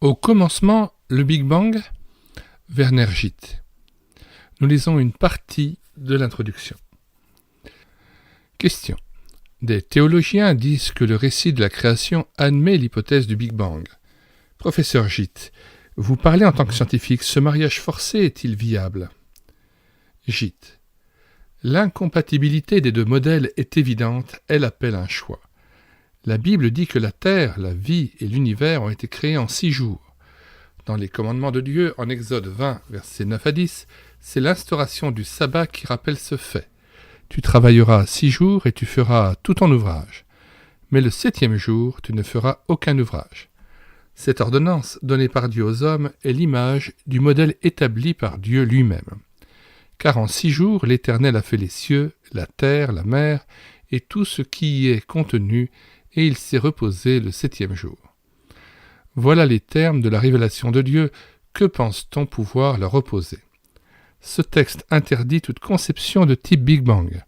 Au commencement, le Big Bang, Werner Gitt. Nous lisons une partie de l'introduction. Question. Des théologiens disent que le récit de la création admet l'hypothèse du Big Bang. Professeur Gitt, vous parlez en tant que scientifique, ce mariage forcé est-il viable? Gitt. L'incompatibilité des deux modèles est évidente, elle appelle un choix. La Bible dit que la terre, la vie et l'univers ont été créés en 6 jours. Dans les commandements de Dieu, en Exode 20, versets 9 à 10, c'est l'instauration du sabbat qui rappelle ce fait. Tu travailleras 6 jours et tu feras tout ton ouvrage. Mais le 7e jour, tu ne feras aucun ouvrage. Cette ordonnance donnée par Dieu aux hommes est l'image du modèle établi par Dieu lui-même. Car en 6 jours, l'Éternel a fait les cieux, la terre, la mer et tout ce qui y est contenu, et il s'est reposé le 7e jour. Voilà les termes de la révélation de Dieu. Que pense-t-on pouvoir leur opposer? Ce texte interdit toute conception de type Big Bang.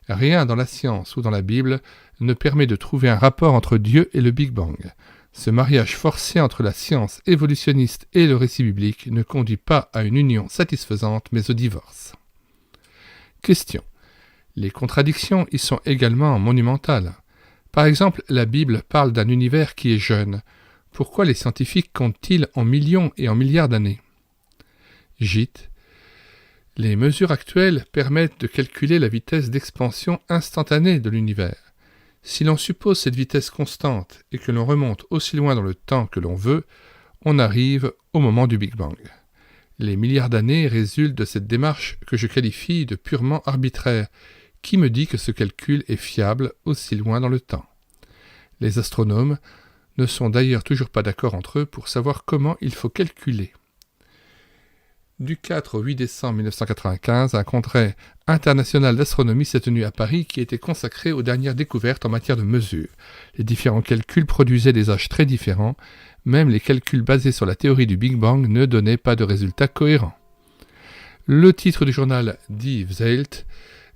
Rien dans la science ou dans la Bible ne permet de trouver un rapport entre Dieu et le Big Bang. Ce mariage forcé entre la science évolutionniste et le récit biblique ne conduit pas à une union satisfaisante, mais au divorce. Question. Les contradictions y sont également monumentales. Par exemple, la Bible parle d'un univers qui est jeune. Pourquoi les scientifiques comptent-ils en millions et en milliards d'années? Gitt. Les mesures actuelles permettent de calculer la vitesse d'expansion instantanée de l'univers. Si l'on suppose cette vitesse constante et que l'on remonte aussi loin dans le temps que l'on veut, on arrive au moment du Big Bang. Les milliards d'années résultent de cette démarche que je qualifie de purement arbitraire. Qui me dit que ce calcul est fiable aussi loin dans le temps? Les astronomes ne sont d'ailleurs toujours pas d'accord entre eux pour savoir comment il faut calculer. Du 4 au 8 décembre 1995, un congrès international d'astronomie s'est tenu à Paris qui était consacré aux dernières découvertes en matière de mesure. Les différents calculs produisaient des âges très différents. Même les calculs basés sur la théorie du Big Bang ne donnaient pas de résultats cohérents. Le titre du journal Die Welt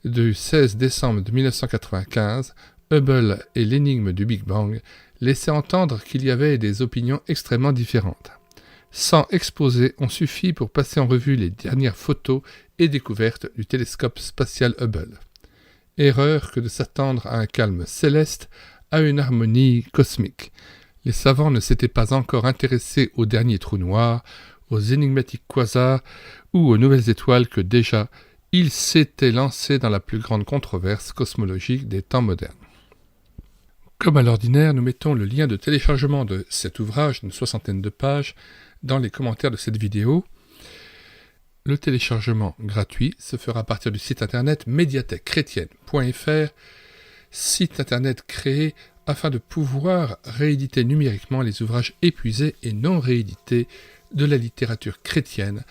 du 16 décembre 1995, Hubble et l'énigme du Big Bang, laissait entendre qu'il y avait des opinions extrêmement différentes. 100 exposés ont suffi pour passer en revue les dernières photos et découvertes du télescope spatial Hubble. Erreur que de s'attendre à un calme céleste, à une harmonie cosmique. Les savants ne s'étaient pas encore intéressés aux derniers trous noirs, aux énigmatiques quasars ou aux nouvelles étoiles que déjà ils s'étaient lancés dans la plus grande controverse cosmologique des temps modernes. Comme à l'ordinaire, nous mettons le lien de téléchargement de cet ouvrage d'une 60aine de pages dans les commentaires de cette vidéo. Le téléchargement gratuit se fera à partir du site internet médiathèquechrétienne.fr, site internet créé afin de pouvoir rééditer numériquement les ouvrages épuisés et non réédités de la littérature chrétienne,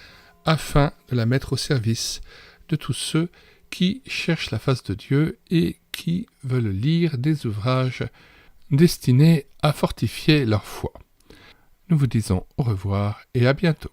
afin de la mettre au service de tous ceux qui cherchent la face de Dieu et qui veulent lire des ouvrages destinés à fortifier leur foi. Nous vous disons au revoir et à bientôt.